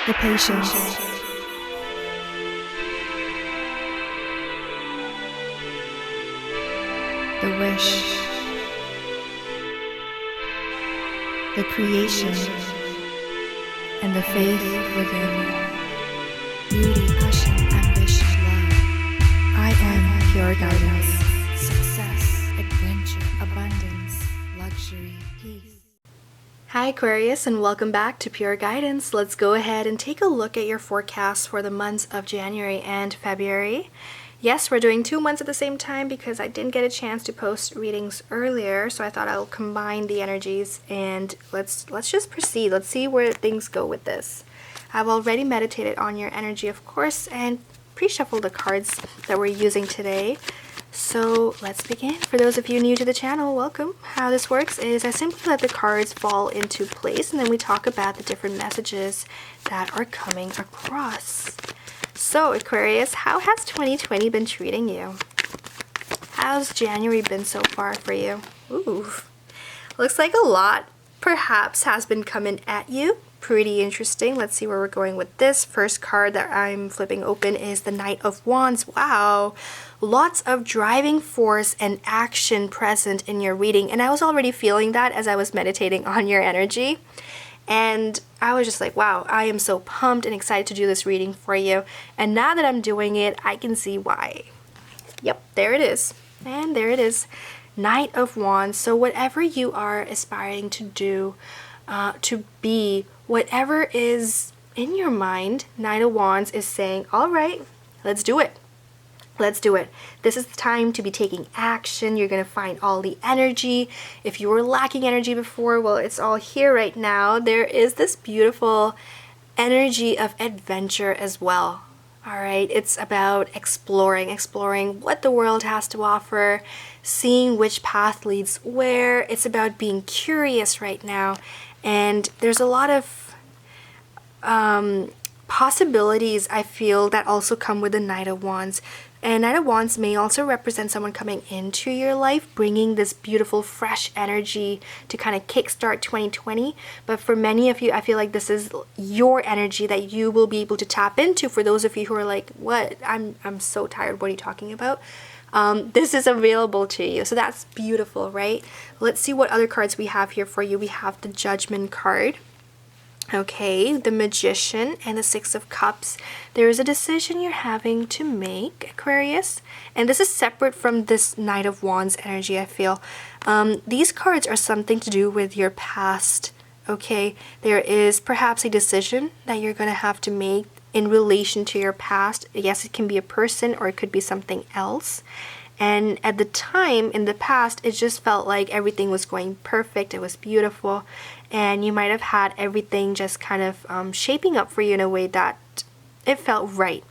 the patience, the wish, the creation, and the faith within. Beauty, passion, ambition, love. I am pure guidance, success, adventure, abundance, luxury, peace. Hi Aquarius, and welcome back to Pure Guidance. Let's go ahead and take a look at your forecast for the months of January and February. Yes, we're doing 2 months at the same time because I didn't get a chance to post readings earlier, so I thought I'll combine the energies and let's just proceed. Let's see where things go with this. I've already meditated on your energy, of course, and pre-shuffled the cards that we're using today. So let's begin. For those of you new to the channel, welcome. How this works is I simply let the cards fall into place and then we talk about the different messages that are coming across. So Aquarius, how has 2020 been treating you? How's January been so far for you? Ooh, looks like a lot perhaps has been coming at you. Pretty interesting. Let's see where we're going with this. First card that I'm flipping open is the Knight of Wands. Wow. Lots of driving force and action present in your reading. And I was already feeling that as I was meditating on your energy. And I was just like, wow, I am so pumped and excited to do this reading for you. And now that I'm doing it, I can see why. Yep, there it is. And there it is. Knight of Wands. So whatever you are aspiring to do, to be, whatever is in your mind, Knight of Wands is saying, all right, let's do it. Let's do it. This is the time to be taking action. You're going to find all the energy. If you were lacking energy before, well, it's all here right now. There is this beautiful energy of adventure as well. All right, it's about exploring what the world has to offer, seeing which path leads where. It's about being curious right now. And there's a lot of possibilities, I feel, that also come with the Knight of Wands. And Knight of Wands may also represent someone coming into your life, bringing this beautiful, fresh energy to kind of kickstart 2020. But for many of you, I feel like this is your energy that you will be able to tap into. For those of you who are like, what? I'm so tired. What are you talking about? This is available to you. So that's beautiful, right? Let's see what other cards we have here for you. We have the Judgment card. Okay, the Magician and the Six of Cups. There is a decision you're having to make, Aquarius. And this is separate from this Knight of Wands energy, I feel. These cards are something to do with your past, okay? There is perhaps a decision that you're going to have to make in relation to your past. Yes, it can be a person or it could be something else. And at the time, in the past, it just felt like everything was going perfect. It was beautiful. And you might have had everything just kind of shaping up for you in a way that it felt right.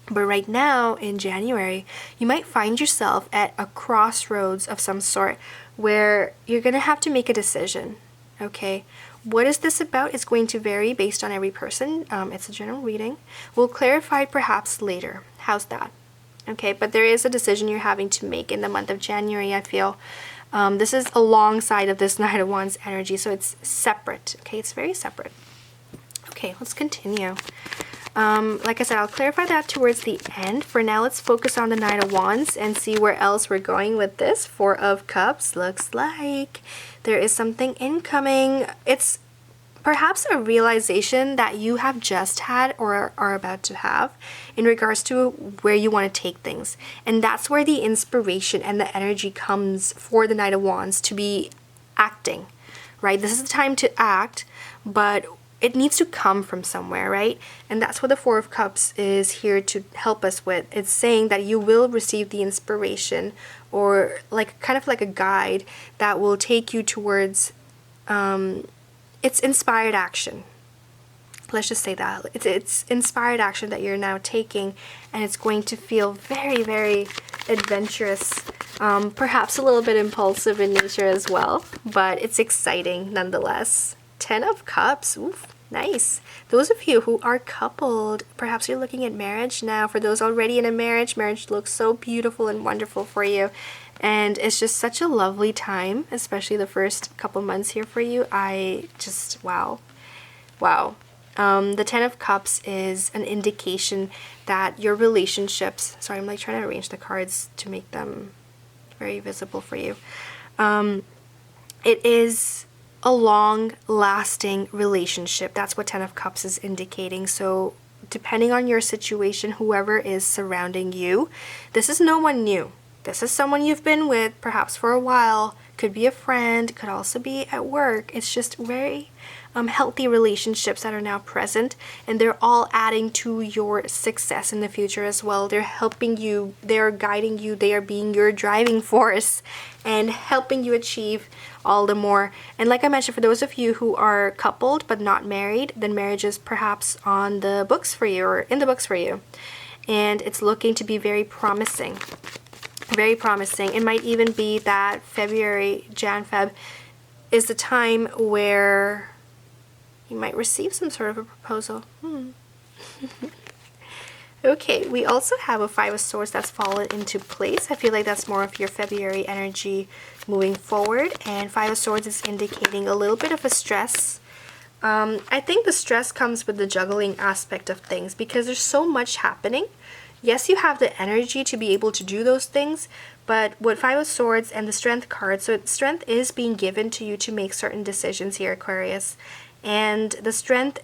But right now, in January, you might find yourself at a crossroads of some sort where you're going to have to make a decision. Okay? What is this about? It's going to vary based on every person. It's a general reading. We'll clarify it perhaps later. How's that? Okay, but there is a decision you're having to make in the month of January, I feel. This is alongside of this Knight of Wands energy, so it's separate. Okay, it's very separate. Okay, let's continue. Like I said, I'll clarify that towards the end. For now, let's focus on the Knight of Wands and see where else we're going with this. Four of Cups looks like there is something incoming. It's perhaps a realization that you have just had or are about to have in regards to where you want to take things. And that's where the inspiration and the energy comes for the Knight of Wands to be acting, right? This is the time to act, but it needs to come from somewhere, right? And that's what the Four of Cups is here to help us with. It's saying that you will receive the inspiration or like kind of like a guide that will take you towards it's inspired action. Let's just say that. It's inspired action that you're now taking, and it's going to feel very, very adventurous, perhaps a little bit impulsive in nature as well, but it's exciting nonetheless. 10 of Cups. Oof, nice. Those of you who are coupled, perhaps you're looking at marriage now. For those already in a marriage looks so beautiful and wonderful for you. And it's just such a lovely time, especially the first couple months here for you. I just, wow. The Ten of Cups is an indication that your relationships, sorry, I'm like trying to arrange the cards to make them very visible for you. It is a long-lasting relationship. That's what Ten of Cups is indicating. So depending on your situation, whoever is surrounding you, this is no one new. This is someone you've been with perhaps for a while. Could be a friend, could also be at work. It's just very healthy relationships that are now present, and they're all adding to your success in the future as well. They're helping you, they're guiding you, they are being your driving force and helping you achieve all the more. And like I mentioned, for those of you who are coupled but not married, then marriage is perhaps on the books for you or in the books for you. And it's looking to be very promising. Very promising. It might even be that February, Jan-Feb is the time where you might receive some sort of a proposal. Okay, we also have a Five of Swords that's fallen into place. I feel like that's more of your February energy moving forward. And Five of Swords is indicating a little bit of a stress. I think the stress comes with the juggling aspect of things because there's so much happening. Yes, you have the energy to be able to do those things, but with Five of Swords and the Strength card, so strength is being given to you to make certain decisions here, Aquarius. And the strength,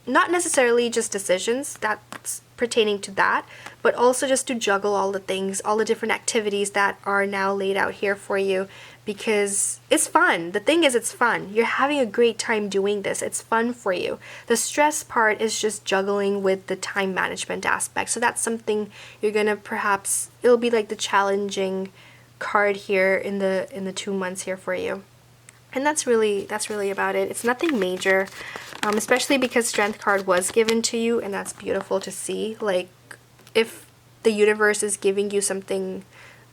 not necessarily just decisions that's pertaining to that, but also just to juggle all the things, all the different activities that are now laid out here for you, because it's fun. The thing is, it's fun. You're having a great time doing this. It's fun for you. The stress part is just juggling with the time management aspect. So that's something you're gonna perhaps, it'll be like the challenging card here in the 2 months here for you. And that's really about it. It's nothing major, especially because Strength card was given to you, and that's beautiful to see. Like, if the universe is giving you something,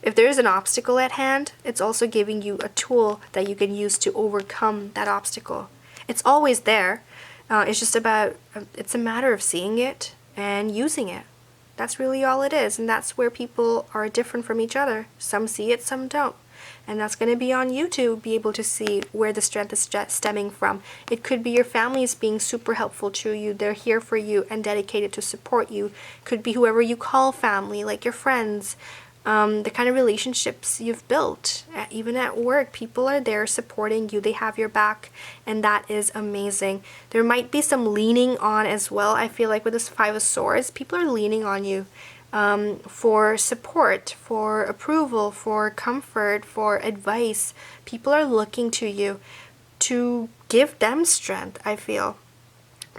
if there is an obstacle at hand, it's also giving you a tool that you can use to overcome that obstacle. It's always there. It's just about, it's a matter of seeing it and using it. That's really all it is, and that's where people are different from each other. Some see it, some don't. And that's going to be on you to be able to see where the strength is stemming from. It could be your family is being super helpful to you. They're here for you and dedicated to support you. Could be whoever you call family, like your friends. The kind of relationships you've built. Even at work, people are there supporting you. They have your back, and that is amazing. There might be some leaning on as well. I feel like with this Five of Swords, people are leaning on you. For support, for approval, for comfort, for advice. People are looking to you to give them strength, I feel.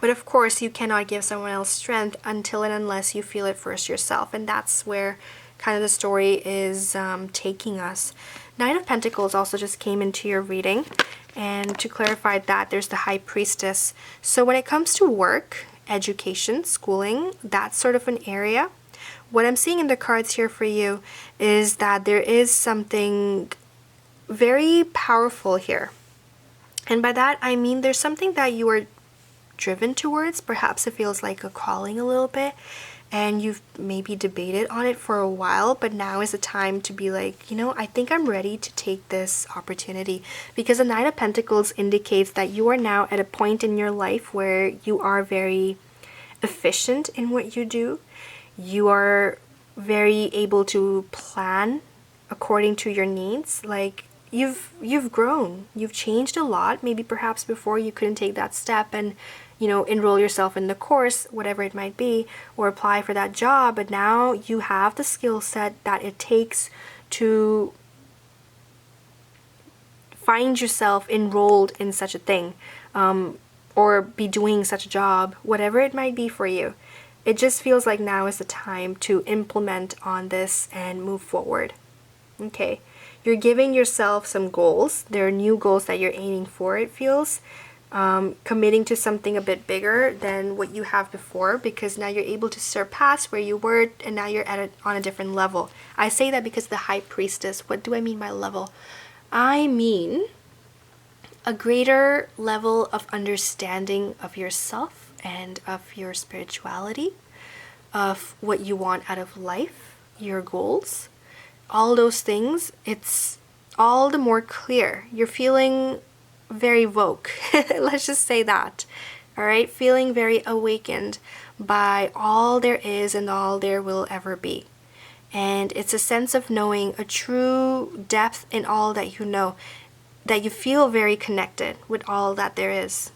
But of course, you cannot give someone else strength until and unless you feel it first yourself. And that's where kind of the story is taking us. Nine of Pentacles also just came into your reading. And to clarify that, there's the High Priestess. So when it comes to work, education, schooling, that's sort of an area. What I'm seeing in the cards here for you is that there is something very powerful here. And by that, I mean there's something that you are driven towards. Perhaps it feels like a calling a little bit, and you've maybe debated on it for a while, but now is the time to be like, you know, I think I'm ready to take this opportunity. Because the Knight of Pentacles indicates that you are now at a point in your life where you are very efficient in what you do. You are very able to plan according to your needs. Like, you've grown, you've changed a lot. Maybe perhaps before you couldn't take that step and, you know, enroll yourself in the course, whatever it might be, or apply for that job, but now you have the skill set that it takes to find yourself enrolled in such a thing, or be doing such a job, whatever it might be for you. It just feels like now is the time to implement on this and move forward. Okay, you're giving yourself some goals. There are new goals that you're aiming for, it feels. Committing to something a bit bigger than what you have before, because now you're able to surpass where you were, and now you're on a different level. I say that because the High Priestess, what do I mean by level? I mean a greater level of understanding of yourself and of your spirituality, of what you want out of life, your goals, all those things. It's all the more clear. You're feeling very woke. Let's just say that. All right, feeling very awakened by all there is and all there will ever be. And it's a sense of knowing a true depth in all that you know, that you feel very connected with all that there is.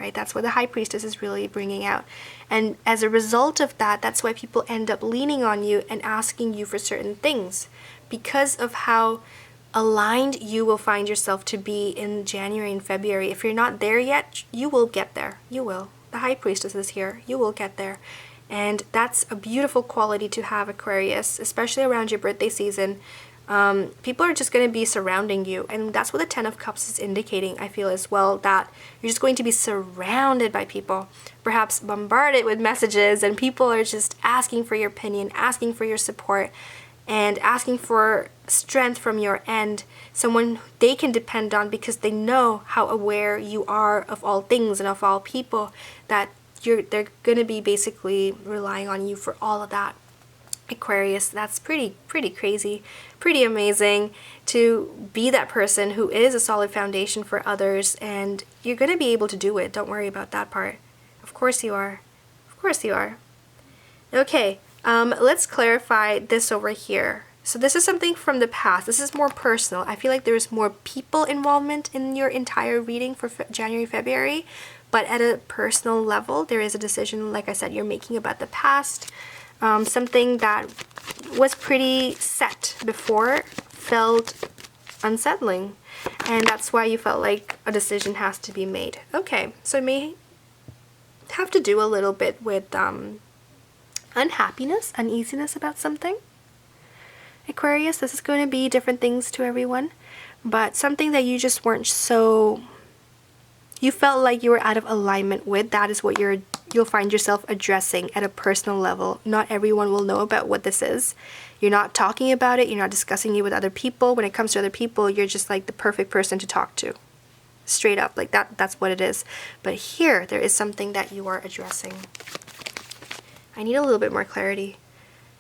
Right? That's what the High Priestess is really bringing out. And as a result of that, that's why people end up leaning on you and asking you for certain things, because of how aligned you will find yourself to be in January and February. If you're not there yet, you will get there. You will. The High Priestess is here. You will get there. And that's a beautiful quality to have, Aquarius, especially around your birthday season. People are just going to be surrounding you, and that's what the Ten of Cups is indicating, I feel, as well, that you're just going to be surrounded by people, perhaps bombarded with messages, and people are just asking for your opinion, asking for your support, and asking for strength from your end, someone they can depend on because they know how aware you are of all things and of all people, that they're going to be basically relying on you for all of that. Aquarius, that's pretty crazy, pretty amazing to be that person who is a solid foundation for others, and you're going to be able to do it. Don't worry about that part. Of course you are. Of course you are. Okay, let's clarify this over here. So this is something from the past. This is more personal. I feel like there's more people involvement in your entire reading for January, February, but at a personal level, there is a decision, like I said, you're making about the past. Something that was pretty set before felt unsettling, and that's why you felt like a decision has to be made. Okay, so it may have to do a little bit with unhappiness, uneasiness about something. Aquarius, this is going to be different things to everyone, but something that you just weren't so... you felt like you were out of alignment with, that is what you'll find yourself addressing at a personal level. Not everyone will know about what this is. You're not talking about it, you're not discussing it with other people. When it comes to other people, you're just like the perfect person to talk to. Straight up, like that's what it is. But here, there is something that you are addressing. I need a little bit more clarity.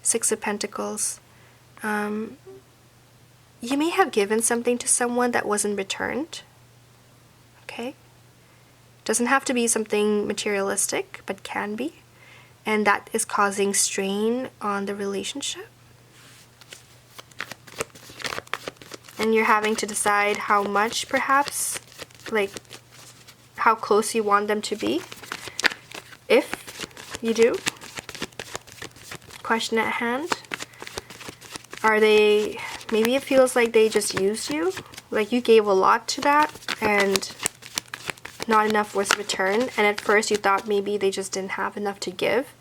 Six of Pentacles. You may have given something to someone that wasn't returned. Okay? Doesn't have to be something materialistic, but can be. And that is causing strain on the relationship. And you're having to decide how much, perhaps, like how close you want them to be. If you do. Question at hand. Are they, maybe it feels like they just used you. Like you gave a lot to that and not enough was returned, and at first you thought maybe they just didn't have enough to give.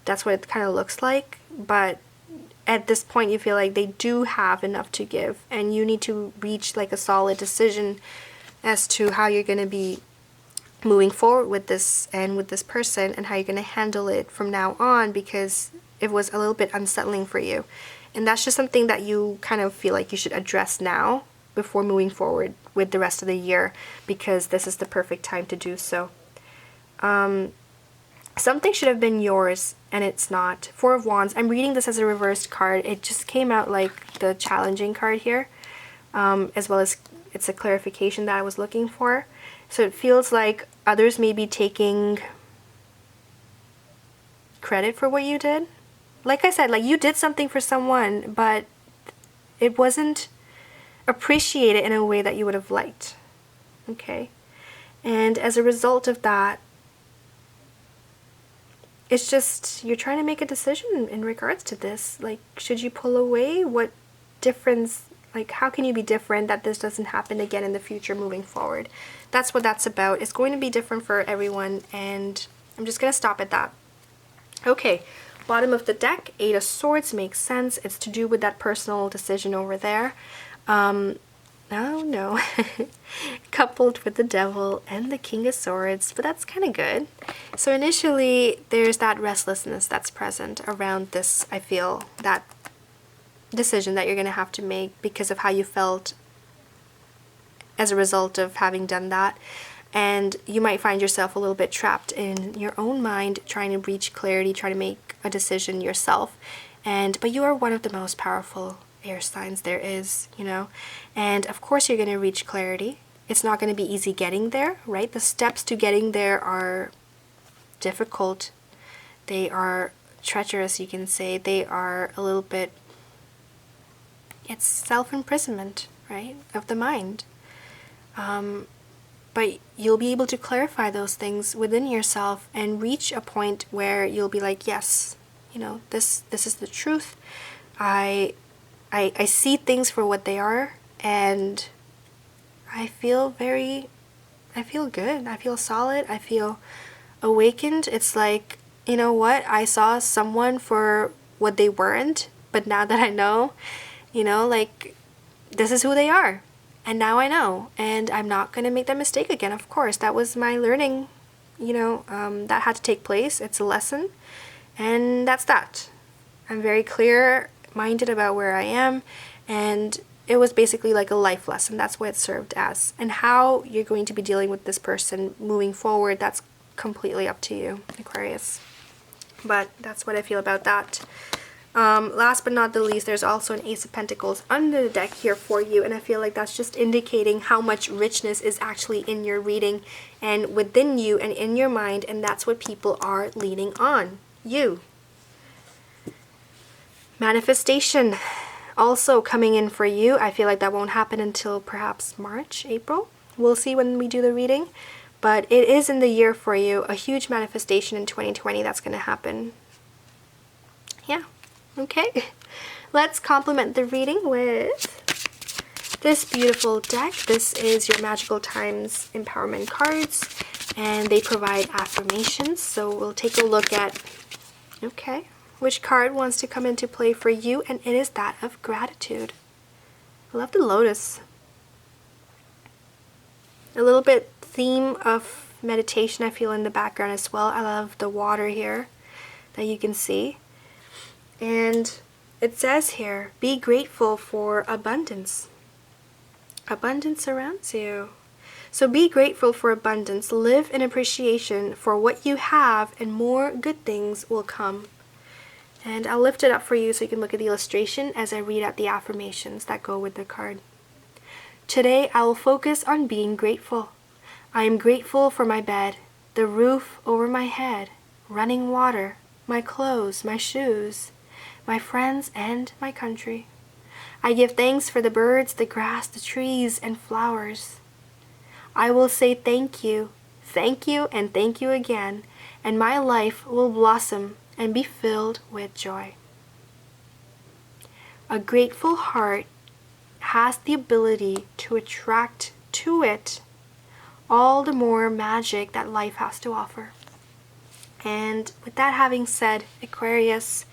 That's what it kind of looks like, but at this point you feel like they do have enough to give, and you need to reach like a solid decision as to how you're going to be moving forward with this and with this person, and how you're going to handle it from now on, because it was a little bit unsettling for you. And that's just something that you kind of feel like you should address now before moving forward with the rest of the year, because this is the perfect time to do so. Something should have been yours and it's not. Four of Wands. I'm reading this as a reversed card. It just came out like the challenging card here, as well as it's a clarification that I was looking for. So it feels like others may be taking credit for what you did. Like I said, like you did something for someone, but it wasn't appreciated in a way that you would have liked. Okay? And as a result of that, it's just, you're trying to make a decision in regards to this. Like, should you pull away? What difference, like, how can you be different that this doesn't happen again in the future moving forward? That's what that's about. It's going to be different for everyone, and I'm just going to stop at that. Okay, bottom of the deck, Eight of Swords makes sense. It's to do with that personal decision over there. Oh no, coupled with the Devil and the King of Swords, but that's kind of good. So initially, there's that restlessness that's present around this, I feel, that decision that you're going to have to make because of how you felt as a result of having done that. And you might find yourself a little bit trapped in your own mind, trying to reach clarity, trying to make a decision yourself. But you are one of the most powerful air signs there is, you know, and of course you're going to reach clarity. it's not going to be easy getting there, right? The steps to getting there are difficult. They are treacherous, you can say. They are a little bit, it's self-imprisonment, right, of the mind. But you'll be able to clarify those things within yourself and reach a point where you'll be like, yes, you know, this is the truth. I see things for what they are, and I feel good. I feel solid. I feel awakened. It's like, you know what? I saw someone for what they weren't, but now that I know, you know, like, this is who they are. And now I know, and I'm not going to make that mistake again, of course. That was my learning, you know, that had to take place. It's a lesson, and that's that. I'm very clear-minded about where I am, and it was basically like a life lesson. That's what it served as. And how you're going to be dealing with this person moving forward, that's completely up to you, Aquarius. But that's what I feel about that. Last but not the least, there's also an Ace of Pentacles under the deck here for you, and I feel like that's just indicating how much richness is actually in your reading and within you and in your mind, and that's what people are leaning on. You. Manifestation also coming in for you. I feel like that won't happen until perhaps March, April. We'll see when we do the reading, but it is in the year for you. A huge manifestation in 2020 that's going to happen. Yeah. Okay, let's complement the reading with this beautiful deck. This is your Magical Times Empowerment cards, and they provide affirmations. So we'll take a look at, okay, which card wants to come into play for you, and it is that of gratitude. I love the lotus. A little bit theme of meditation I feel in the background as well. I love the water here that you can see. And it says here, be grateful for abundance. Abundance surrounds you. So be grateful for abundance. Live in appreciation for what you have, and more good things will come. And I'll lift it up for you so you can look at the illustration as I read out the affirmations that go with the card. Today I will focus on being grateful. I am grateful for my bed, the roof over my head, running water, my clothes, my shoes, my friends, and my country. I give thanks for the birds, the grass, the trees, and flowers. I will say thank you, and thank you again, and my life will blossom and be filled with joy. A grateful heart has the ability to attract to it all the more magic that life has to offer. And with that having said, Aquarius,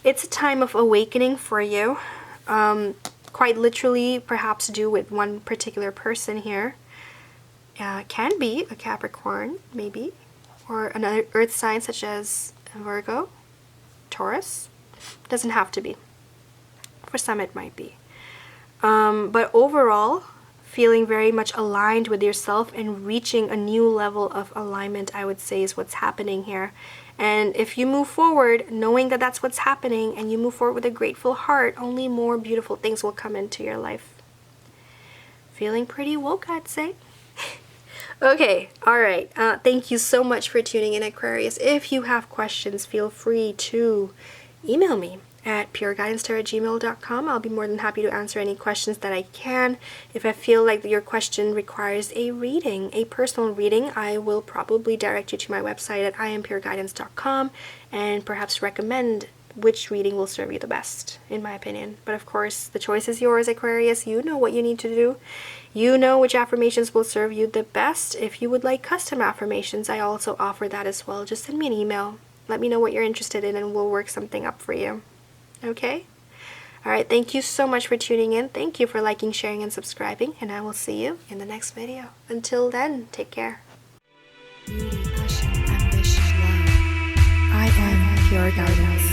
it's a time of awakening for you. Quite literally, perhaps to do with one particular person here. Can be a Capricorn, maybe, or another earth sign such as Virgo, Taurus. Doesn't have to be. For some it might be. But overall, feeling very much aligned with yourself and reaching a new level of alignment, I would say, is what's happening here. And if you move forward knowing that that's what's happening, and you move forward with a grateful heart, only more beautiful things will come into your life. Feeling pretty woke, I'd say. Okay, alright. Thank you so much for tuning in, Aquarius. If you have questions, feel free to email me at pureguidancetarot@gmail.com. I'll be more than happy to answer any questions that I can. If I feel like your question requires a reading, a personal reading, I will probably direct you to my website at iampureguidance.com and perhaps recommend which reading will serve you the best, in my opinion. But of course, the choice is yours, Aquarius. You know what you need to do. You know which affirmations will serve you the best. If you would like custom affirmations, I also offer that as well. Just send me an email. Let me know what you're interested in, and we'll work something up for you. Okay? Alright, thank you so much for tuning in. Thank you for liking, sharing, and subscribing, and I will see you in the next video. Until then, take care. Beauty, passion, ambition, love. I am Pure Guidance.